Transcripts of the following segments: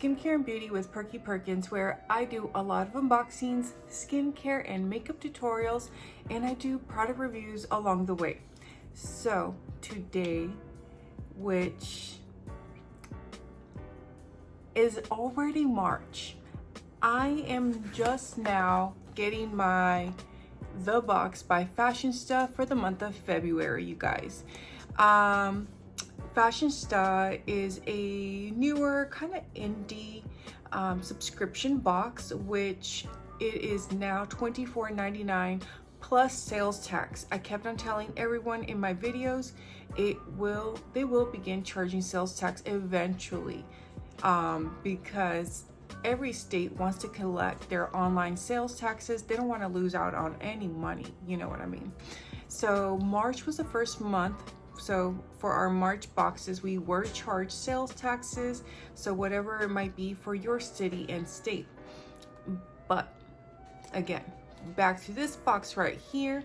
Skincare and Beauty with PerkiPerkins, where I do a lot of unboxings, skincare and makeup tutorials, and I do product reviews along the way. So today, which is already March, I am just now getting my The Box by Fashionsta for the month of February, you guys. Fashionsta is a newer kind of indie subscription box, which it is now $24.99 plus sales tax. I kept on telling everyone in my videos they will begin charging sales tax eventually, because every state wants to collect their online sales taxes. They don't want to lose out on any money, you know what I mean. So March was the first month. So for our March boxes, we were charged sales taxes, so whatever it might be for your city and state. But again, back to this box right here.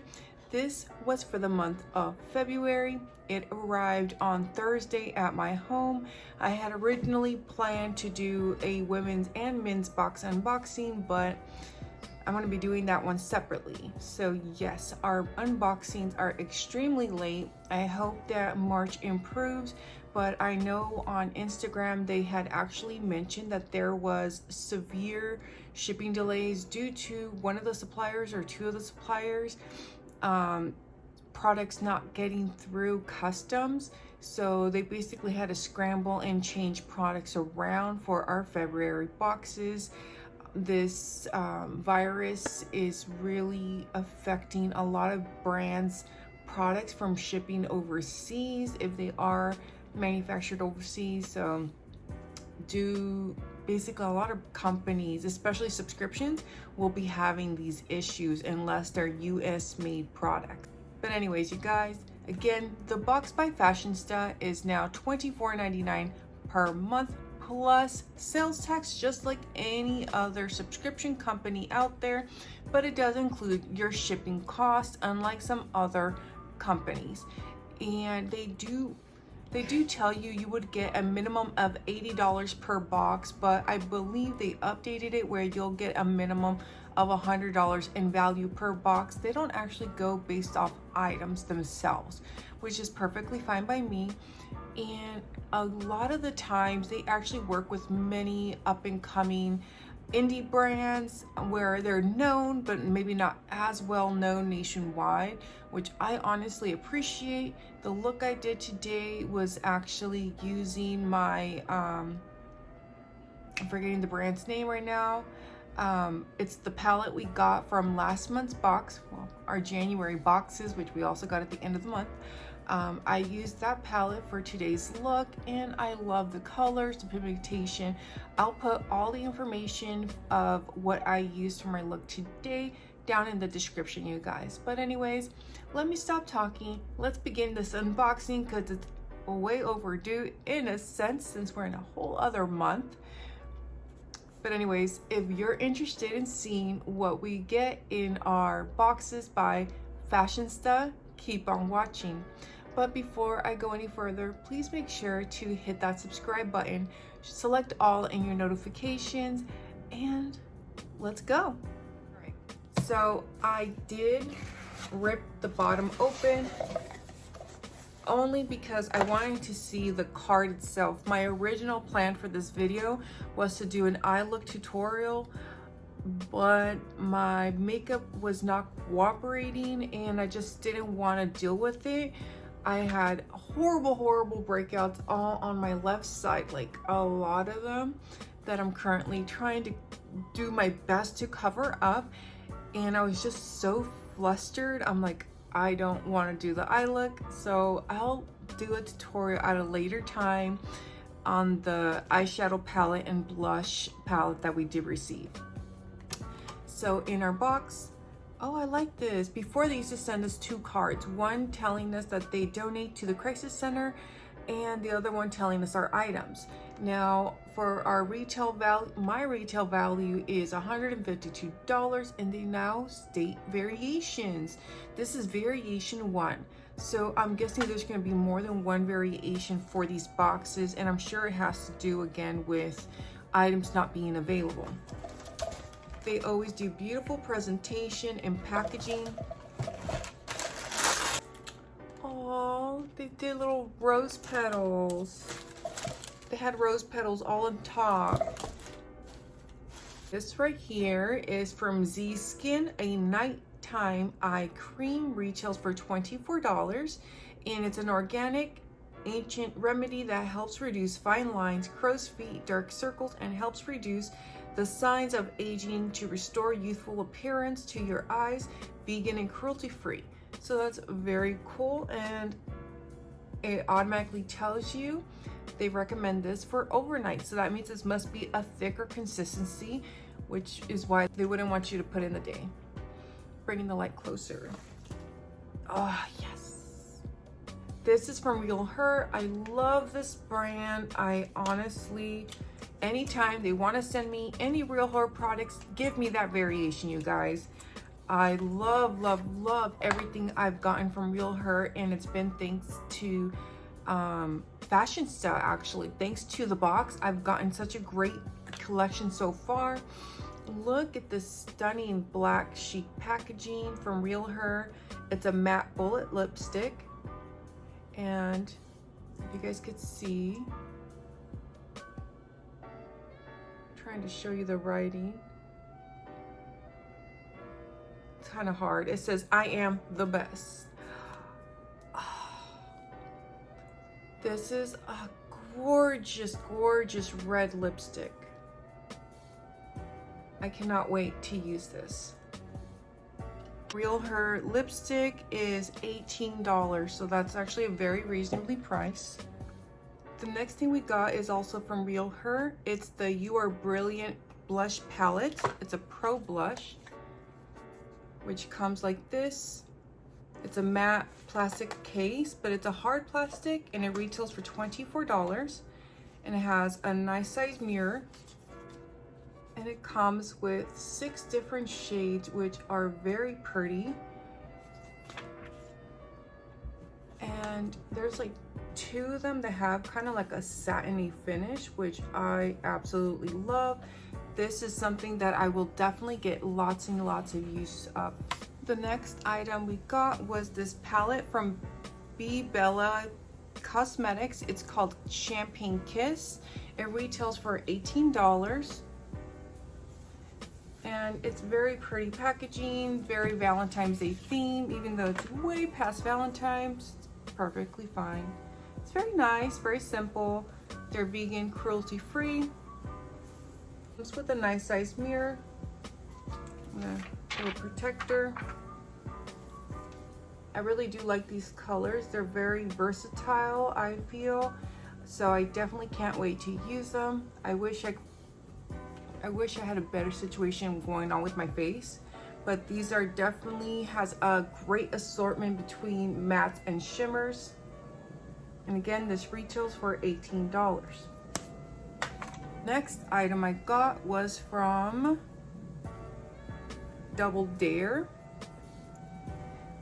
This was for the month of February. It arrived on Thursday at my home. I had originally planned to do a women's and men's box unboxing, but I'm going to be doing that one separately. So yes, our unboxings are extremely late. I hope that March improves, but I know on Instagram they had actually mentioned that there was severe shipping delays due to one of the suppliers or two of the suppliers, products not getting through customs. So they basically had to scramble and change products around for our February boxes. This virus is really affecting a lot of brands' products from shipping overseas if they are manufactured overseas. So basically a lot of companies, especially subscriptions, will be having these issues unless they're US made products. But anyways, you guys, again, the box by Fashionsta is now $24.99 per month plus sales tax, just like any other subscription company out there, but it does include your shipping costs, unlike some other companies. And they do tell you would get a minimum of $80 per box, but I believe they updated it where you'll get a minimum of $100 in value per box. They don't actually go based off items themselves, which is perfectly fine by me. And a lot of the times they actually work with many up and coming indie brands where they're known but maybe not as well known nationwide, which I honestly appreciate. The look I did today was actually using my I'm forgetting the brand's name right now. It's the palette we got from last month's box, well, our January boxes, which we also got at the end of the month. I used that palette for today's look, and I love the colors, the pigmentation. I'll put all the information of what I used for my look today down in the description, you guys. But anyways, let me stop talking. Let's begin this unboxing because it's way overdue in a sense, since we're in a whole other month. But anyways, if you're interested in seeing what we get in our boxes by Fashionsta, keep on watching. But before I go any further, please make sure to hit that subscribe button, select all in your notifications, and let's go. All right, so I did rip the bottom open only because I wanted to see the card itself. My original plan for this video was to do an eye look tutorial, but my makeup was not cooperating and I just didn't want to deal with it. I had horrible breakouts all on my left side, like a lot of them that I'm currently trying to do my best to cover up, and I was just so flustered. I'm like, I don't want to do the eye look, so I'll do a tutorial at a later time on the eyeshadow palette and blush palette that we did receive. So in our box, oh, I like this. Before, they used to send us two cards, one telling us that they donate to the crisis center and the other one telling us our items. Now for our retail value, my retail value is $152, and they now state variations. This is variation 1. So I'm guessing there's going to be more than one variation for these boxes, and I'm sure it has to do again with items not being available. They always do beautiful presentation and packaging. Oh, they did little rose petals. They had rose petals all on top. This right here is from Z Skin, a nighttime eye cream, retails for $24, and it's an organic ancient remedy that helps reduce fine lines, crow's feet, dark circles, and helps reduce the signs of aging to restore youthful appearance to your eyes, vegan and cruelty-free. So that's very cool, and it automatically tells you they recommend this for overnight. So that means this must be a thicker consistency, which is why they wouldn't want you to put in the day. Bringing the light closer. Oh, yes. This is from Real Her. I love this brand. I honestly, anytime they want to send me any Real Her products, give me that variation, you guys. I love, love, love everything I've gotten from Real Her, and it's been thanks to Fashionsta, actually. Thanks to the box, I've gotten such a great collection so far. Look at this stunning black chic packaging from Real Her. It's a matte bullet lipstick, and if you guys could see, I'm trying to show you the writing. It's kind of hard. It says, "I am the best." This is a gorgeous, gorgeous red lipstick. I cannot wait to use this. Real Her lipstick is $18, so that's actually a very reasonably priced. The next thing we got is also from Real Her. It's the You Are Brilliant blush palette. It's a pro blush, which comes like this. It's a matte plastic case, but it's a hard plastic, and it retails for $24, and it has a nice size mirror, and it comes with 6 different shades, which are very pretty. And there's like 2 of them that have kind of like a satiny finish, which I absolutely love. This is something that I will definitely get lots and lots of use of. The next item we got was this palette from B Bella Cosmetics. It's called Champagne Kiss. It retails for $18. And it's very pretty packaging, very Valentine's Day theme, even though it's way past Valentine's, it's perfectly fine. It's very nice, very simple. They're vegan, cruelty-free. Comes with a nice size mirror. A little protector. I really do like these colors. They're very versatile, I feel. So I definitely can't wait to use them. I wish I had a better situation going on with my face, but these are definitely has a great assortment between mattes and shimmers. And again, this retails for $18. Next item I got was from Double Dare.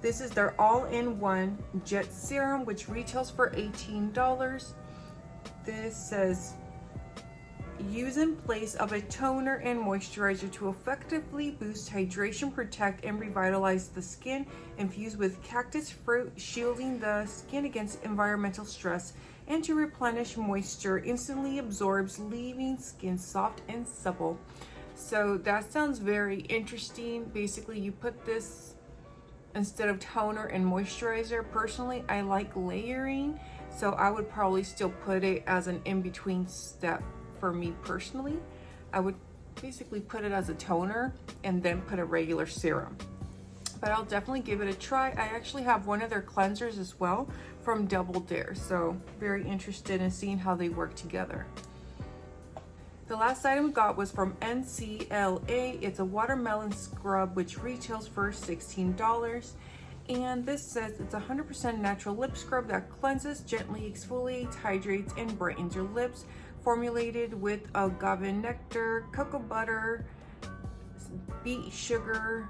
This is their all-in-one jet serum, which retails for $18. This says, use in place of a toner and moisturizer to effectively boost hydration, protect, and revitalize the skin. Infused with cactus fruit, shielding the skin against environmental stress, and to replenish moisture, instantly absorbs, leaving skin soft and supple. So that sounds very interesting. Basically, you put this instead of toner and moisturizer. Personally, I like layering, so I would probably still put it as an in-between step. For me personally, I would basically put it as a toner and then put a regular serum. But I'll definitely give it a try. I actually have one of their cleansers as well from Double Dare, so very interested in seeing how they work together. The last item we got was from NCLA. It's a watermelon scrub, which retails for $16. And this says it's 100% natural lip scrub that cleanses, gently exfoliates, hydrates, and brightens your lips. Formulated with agave nectar, cocoa butter, beet sugar,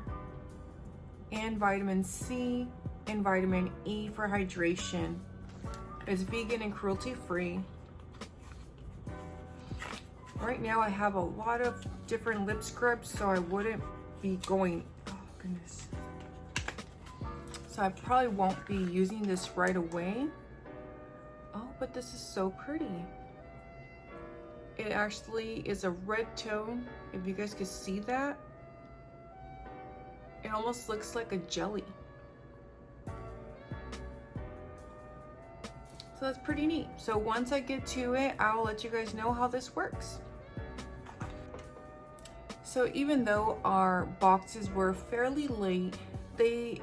and vitamin C and vitamin E for hydration. It's vegan and cruelty-free. Right now I have a lot of different lip scrubs, so I wouldn't be going, oh goodness. So I probably won't be using this right away. Oh, but this is so pretty. It actually is a red tone, if you guys could see that. It almost looks like a jelly. So that's pretty neat. So once I get to it, I will let you guys know how this works. So even though our boxes were fairly late, they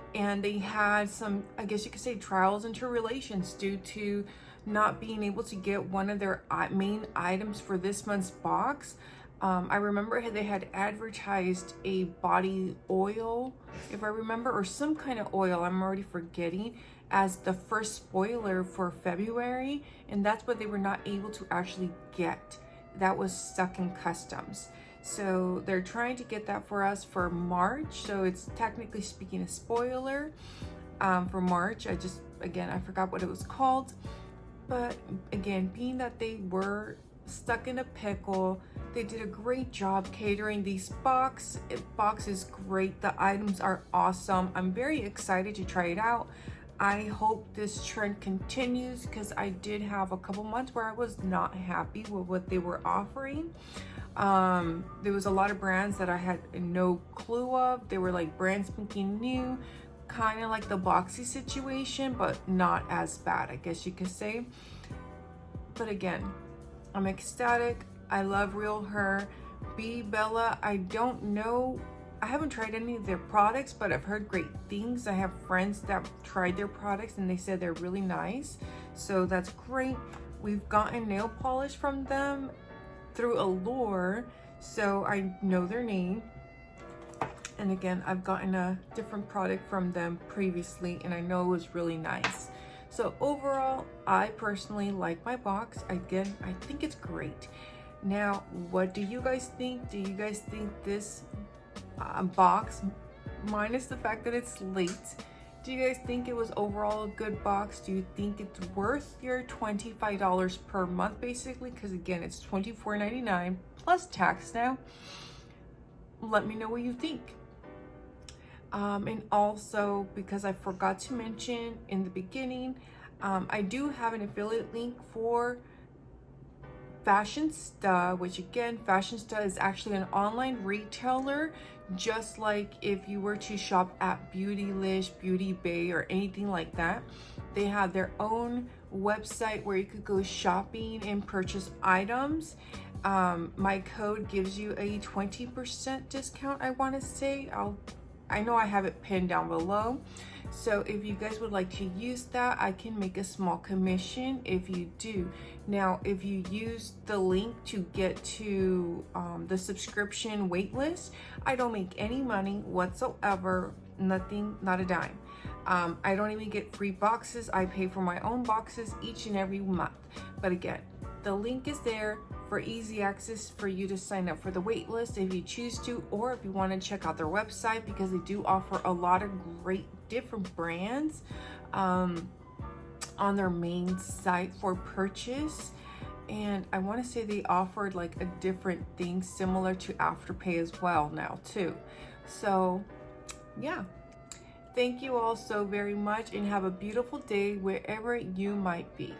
had some, I guess you could say, trials and tribulations due to not being able to get one of their main items for this month's box. I remember they had advertised a body oil, if I remember, or some kind of oil, I'm already forgetting, as the first spoiler for February, and that's what they were not able to actually get. That was stuck in customs. So they're trying to get that for us for March. So it's technically speaking a spoiler for March. I forgot what it was called. But again, being that they were stuck in a pickle, they did a great job catering these box. Box is great. The items are awesome. I'm very excited to try it out. I hope this trend continues because I did have a couple months where I was not happy with what they were offering. There was a lot of brands that I had no clue of. They were like brand spanking new, kind of like the Boxy situation, but not as bad, I guess you could say. But again, I'm ecstatic. I love Real Her. Be Bella, I don't know. I haven't tried any of their products, but I've heard great things. I have friends that tried their products and they said they're really nice. So that's great. We've gotten nail polish from them through Allure, so I know their name. And again, I've gotten a different product from them previously and I know it was really nice. So overall, I personally like my box. Again, I think it's great. Now, what do you guys think? Do you guys think this box, minus the fact that it's late, do you guys think it was overall a good box? Do you think it's worth your $25 per month basically? Because again, it's $24.99 plus tax now. Let me know what you think. And also, because I forgot to mention in the beginning, I do have an affiliate link for Fashionsta, which again, Fashionsta is actually an online retailer, just like if you were to shop at Beautylish, Beauty Bay, or anything like that. They have their own website where you could go shopping and purchase items. My code gives you a 20% discount, I want to say. I know I have it pinned down below. So if you guys would like to use that, I can make a small commission if you do. Now, if you use the link to get to the subscription waitlist, I don't make any money whatsoever, nothing, not a dime. I don't even get free boxes. I pay for my own boxes each and every month. But again, the link is there for easy access for you to sign up for the wait list if you choose to, or if you want to check out their website, because they do offer a lot of great different brands on their main site for purchase. And I want to say they offered like a different thing similar to Afterpay as well now too. So yeah, thank you all so very much and have a beautiful day wherever you might be.